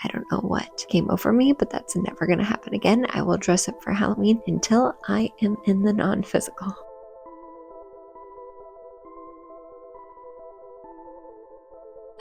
I don't know what came over me, but that's never going to happen again. I will dress up for Halloween until I am in the non-physical.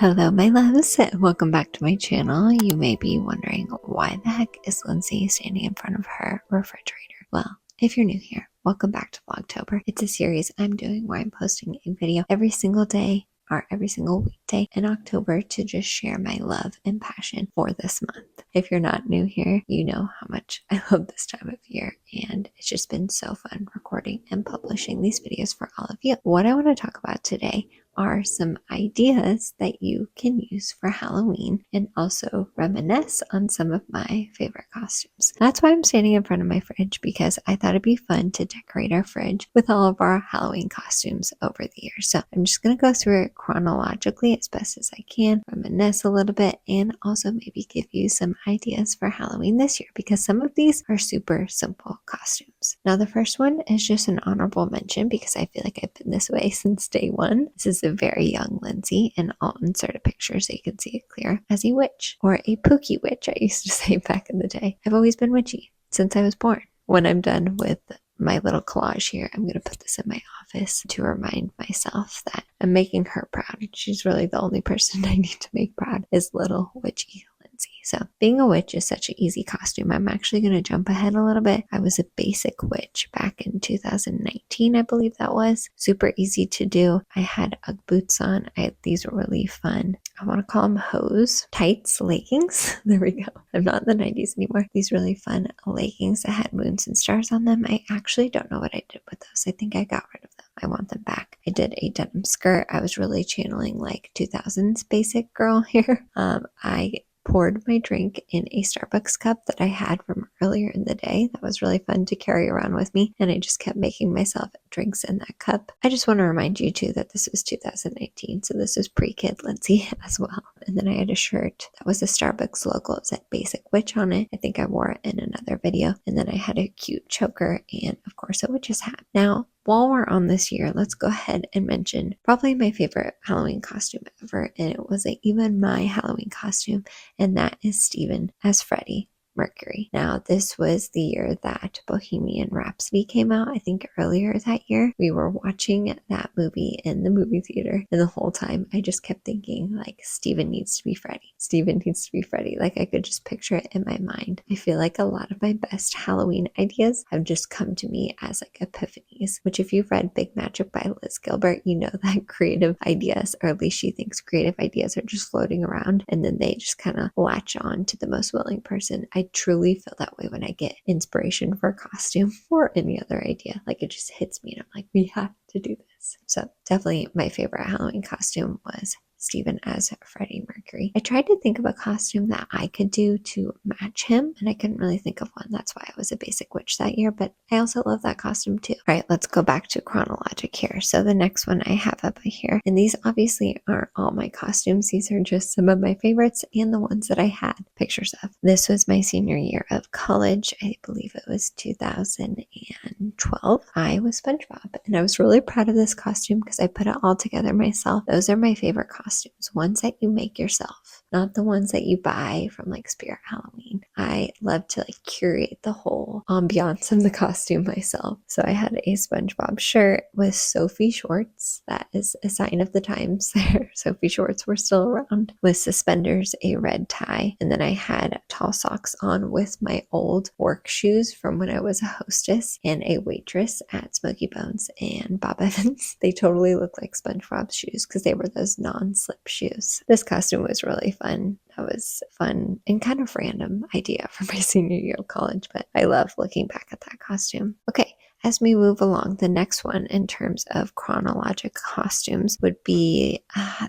Hello my loves, welcome back to my channel. You may be wondering, why the heck is Lindsay standing in front of her refrigerator? Well, if you're new here, welcome back to Vlogtober. It's a series I'm doing where I'm posting a video every single day or every single weekday in October to just share my love and passion for this month. If you're not new here, you know how much I love this time of year, and it's just been so fun recording and publishing these videos for all of you. What I want to talk about today are some ideas that you can use for Halloween and also reminisce on some of my favorite costumes. That's why I'm standing in front of my fridge, because I thought it'd be fun to decorate our fridge with all of our Halloween costumes over the years. So I'm just going to go through it chronologically as best as I can, reminisce a little bit, and also maybe give you some ideas for Halloween this year, because some of these are super simple costumes. Now, the first one is just an honorable mention because I feel like I've been this way since day one. This is a very young Lindsay, and I'll insert a picture so you can see it clear, as a witch, or a pooky witch, I used to say back in the day. I've always been witchy since I was born. When I'm done with my little collage here, I'm going to put this in my office to remind myself that I'm making her proud. She's really the only person I need to make proud, is little witchy Lindsay. So being a witch is such an easy costume. I'm actually going to jump ahead a little bit. I was a basic witch back in 2019, I believe that was. Super easy to do. I had Ugg boots on. These were really fun. I want to call them hose, tights, leggings. There we go. I'm not in the 90s anymore. These really fun leggings that had moons and stars on them. I actually don't know what I did with those. I think I got rid of them. I want them back. I did a denim skirt. I was really channeling like 2000s basic girl here. I poured my drink in a Starbucks cup that I had from earlier in the day. That was really fun to carry around with me, and I just kept making myself drinks in that cup. I just want to remind you too that this was 2018, so this was pre-kid Lindsay as well. And then I had a shirt that was a Starbucks logo. It said Basic Witch on it. I think I wore it in another video. And then I had a cute choker and of course a witch's hat. Now, while we're on this year, let's go ahead and mention probably my favorite Halloween costume ever, and it was even my Halloween costume, and that is Steven as Freddie Mercury. Now, this was the year that Bohemian Rhapsody came out. I think earlier that year. We were watching that movie in the movie theater, and the whole time I just kept thinking, like, Steven needs to be Freddie. Steven needs to be Freddie. Like, I could just picture it in my mind. I feel like a lot of my best Halloween ideas have just come to me as like epiphanies, which if you've read Big Magic by Liz Gilbert, you know that creative ideas, or at least she thinks creative ideas, are just floating around and then they just kind of latch on to the most willing person. I truly feel that way when I get inspiration for a costume or any other idea. Like, it just hits me and I'm like, we have to do this. So definitely my favorite Halloween costume was Steven as Freddie Mercury. I tried to think of a costume that I could do to match him, and I couldn't really think of one. That's why I was a basic witch that year, but I also love that costume too. All right, let's go back to chronologic here. So the next one I have up here, and these obviously aren't all my costumes. These are just some of my favorites and the ones that I had pictures of. This was my senior year of college. I believe it was 2012. I was SpongeBob, and I was really proud of this costume because I put it all together myself. Those are my favorite costumes, ones that you make yourself, not the ones that you buy from like Spirit Halloween. I love to like curate the whole ambiance of the costume myself. So I had a SpongeBob shirt with Sophie shorts. That is a sign of the times there. Sophie shorts were still around, with suspenders, a red tie, and then I had tall socks on with my old work shoes from when I was a hostess and a waitress at Smoky Bones and Bob Evans. They totally look like SpongeBob's shoes because they were those non-slip shoes. This costume was really fun. That was fun and kind of random idea for my senior year of college, but I love looking back at that costume. Okay, as we move along, the next one in terms of chronologic costumes would be,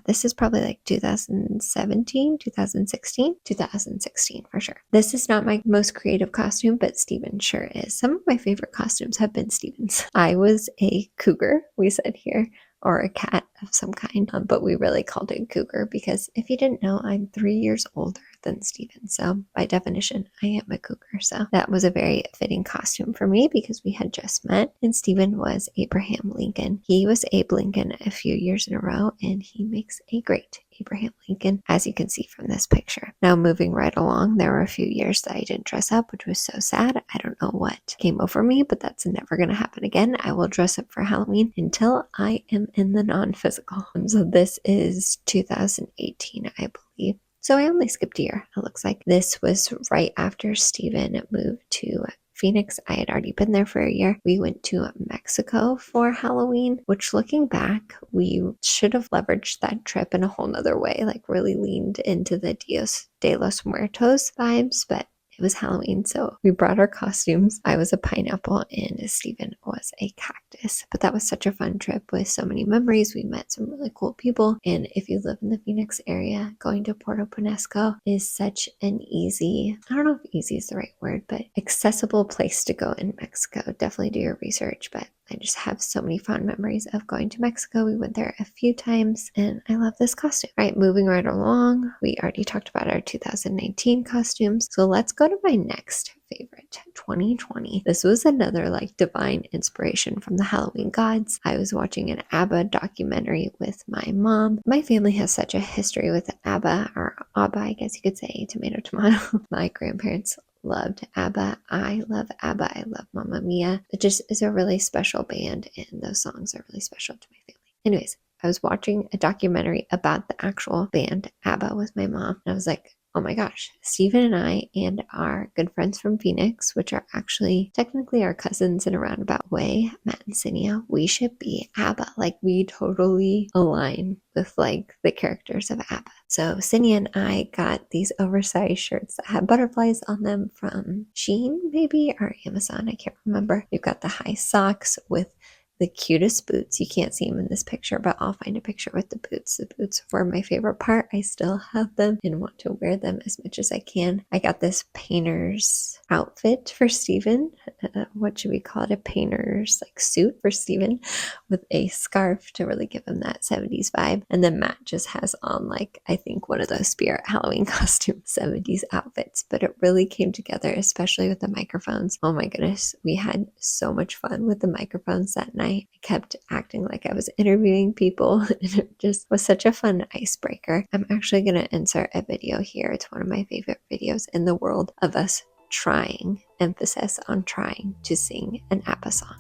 this is probably like 2017, 2016 for sure. This is not my most creative costume, but Steven sure is. Some of my favorite costumes have been Steven's. I was a cougar, we said here, or a cat of some kind, but we really called it cougar because if you didn't know, I'm 3 years older than Steven. So by definition, I am a cougar. So that was a very fitting costume for me because we had just met and Steven was Abraham Lincoln. He was Abe Lincoln a few years in a row and he makes a great Abraham Lincoln, as you can see from this picture. Now moving right along, there were a few years that I didn't dress up, which was so sad. I don't know what came over me, but that's never going to happen again. I will dress up for Halloween until I am in the non-physical. So this is 2018, I believe. So I only skipped a year, it looks like. This was right after Steven moved to Phoenix. I had already been there for a year. We went to Mexico for Halloween, which looking back, we should have leveraged that trip in a whole nother way, like really leaned into the Dios de los Muertos vibes, but it was Halloween, so we brought our costumes. I was a pineapple and Steven was a cactus. But that was such a fun trip with so many memories. We met some really cool people. And if you live in the Phoenix area, going to Puerto Peñasco is such an easy, I don't know if easy is the right word, but accessible place to go in Mexico. Definitely do your research, but I just have so many fond memories of going to Mexico. We went there a few times and I love this costume. All right, moving right along. We already talked about our 2019 costumes. So let's go to my next favorite, 2020. This was another like divine inspiration from the Halloween gods. I was watching an Abba documentary with my mom. My family has such a history with Abba, or Abba, I guess you could say, tomato, tomato. My grandparents loved Abba. I love Abba. I love Mamma Mia. It just is a really special band and those songs are really special to my family. Anyways, I was watching a documentary about the actual band Abba with my mom and I was like, oh my gosh, Steven and I and our good friends from Phoenix, which are actually technically our cousins in a roundabout way, Matt and Cinia, we should be Abba. Like we totally align with like the characters of Abba. So Cinia and I got these oversized shirts that had butterflies on them from Shein maybe or Amazon. I can't remember. We've got the high socks with the cutest boots. You can't see them in this picture, but I'll find a picture with the boots. The boots were my favorite part. I still have them and want to wear them as much as I can. I got this painter's outfit for Steven. What should we call it? A painter's like suit for Steven with a scarf to really give him that 70s vibe. And then Matt just has on like, I think one of those Spirit Halloween costume 70s outfits, but it really came together, especially with the microphones. Oh my goodness. We had so much fun with the microphones that night. I kept acting like I was interviewing people and it just was such a fun icebreaker. I'm actually going to insert a video here. It's one of my favorite videos in the world of us trying, emphasis on trying to sing an Abba song.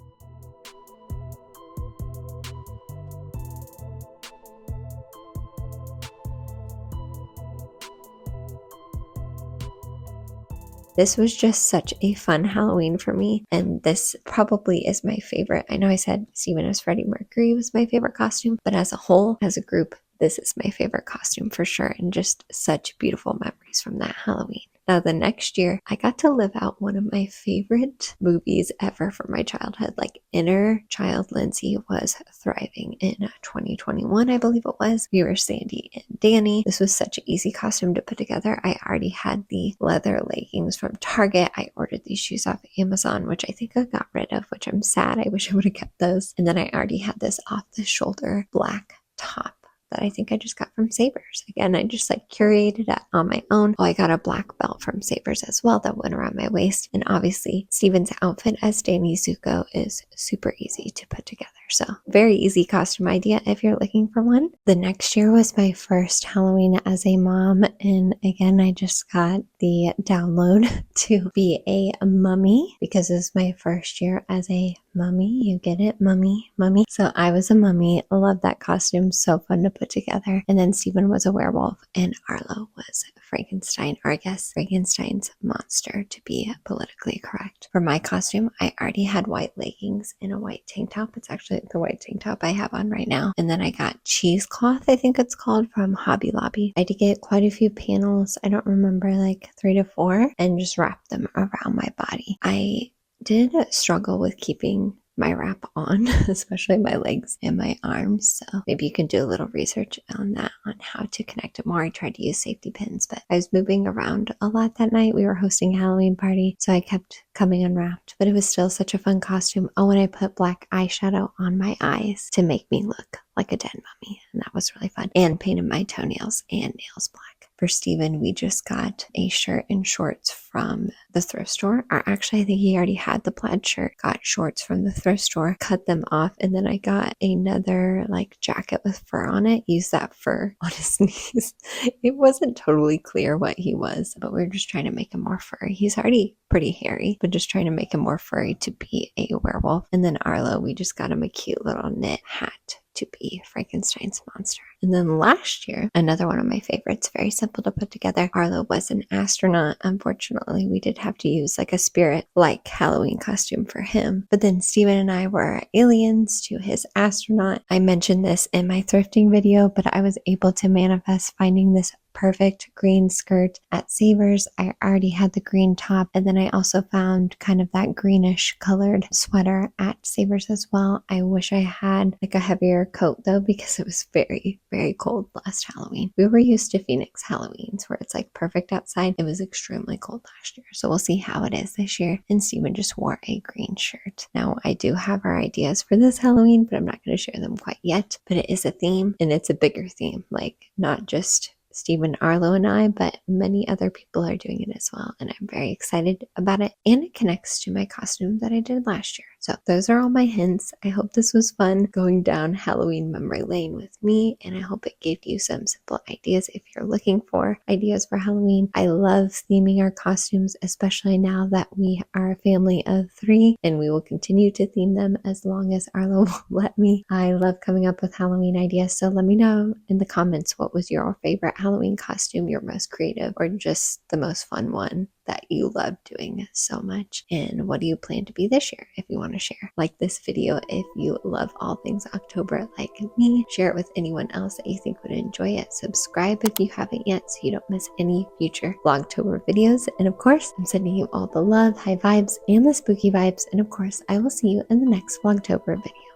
This was just such a fun Halloween for me, and this probably is my favorite. I know I said Steven as Freddie Mercury was my favorite costume, but as a whole, as a group, this is my favorite costume for sure, and just such beautiful memories from that Halloween. Now, the next year, I got to live out one of my favorite movies ever from my childhood. Like, inner child Lindsay was thriving in 2021, I believe it was. We were Sandy and Danny. This was such an easy costume to put together. I already had the leather leggings from Target. I ordered these shoes off Amazon, which I think I got rid of, which I'm sad. I wish I would have kept those. And then I already had this off-the-shoulder black top that I think I just got from Savers. Again, I just like curated it on my own. Oh, I got a black belt from Savers as well that went around my waist. And obviously, Steven's outfit as Danny Zuko is super easy to put together. So very easy costume idea if you're looking for one. The next year was my first Halloween as a mom. And again, I just got the download to be a mummy because it's my first year as a mummy. You get it? Mummy. So I was a mummy. I love that costume. So fun to put together. And then Steven was a werewolf and Arlo was Frankenstein, or I guess Frankenstein's monster to be politically correct. For my costume, I already had white leggings and a white tank top. It's actually the white tank top I have on right now. And then I got cheesecloth, I think it's called, from Hobby Lobby. I did get quite a few panels. I don't remember, like 3 to 4, and just wrap them around my body. I did struggle with keeping my wrap on, especially my legs and my arms. So maybe you can do a little research on that, on how to connect it more. I tried to use safety pins, but I was moving around a lot that night. We were hosting a Halloween party, so I kept coming unwrapped, but it was still such a fun costume. Oh, and I put black eyeshadow on my eyes to make me look like a dead mummy, and that was really fun. And painted my toenails and nails black. For Steven, we just got a shirt and shorts from the thrift store. Or actually, I think he already had the plaid shirt, got shorts from the thrift store, cut them off, and then I got another like jacket with fur on it, used that fur on his knees. It wasn't totally clear what he was, but we were just trying to make him more furry. He's already pretty hairy, but just trying to make him more furry to be a werewolf. And then Arlo, we just got him a cute little knit hat to be Frankenstein's monster. And then last year, another one of my favorites, very simple to put together. Arlo was an astronaut. Unfortunately, we did have to use like a spirit-like Halloween costume for him. But then Steven and I were aliens to his astronaut. I mentioned this in my thrifting video, but I was able to manifest finding this perfect green skirt at Savers. I already had the green top, and then I also found kind of that greenish colored sweater at Savers as well. I wish I had like a heavier coat though, because it was very, very cold last Halloween. We were used to Phoenix Halloweens where it's like perfect outside. It was extremely cold last year, so we'll see how it is this year. And Steven just wore a green shirt. Now I do have our ideas for this Halloween, but I'm not going to share them quite yet. But it is a theme, and it's a bigger theme, like not just Steven, Arlo, and I, but many other people are doing it as well, and I'm very excited about it, and it connects to my costume that I did last year. So those are all my hints. I hope this was fun going down Halloween memory lane with me, and I hope it gave you some simple ideas if you're looking for ideas for Halloween. I love theming our costumes, especially now that we are a family of 3, and we will continue to theme them as long as Arlo will let me. I love coming up with Halloween ideas, so let me know in the comments what was your favorite Halloween costume, your most creative, or just the most fun one that you love doing so much, and what do you plan to be this year if you want to share. Like this video if you love all things October like me. Share it with anyone else that you think would enjoy it. Subscribe if you haven't yet so you don't miss any future vlogtober videos. And of course, I'm sending you all the love, high vibes, and the spooky vibes, and of course I will see you in the next vlogtober video.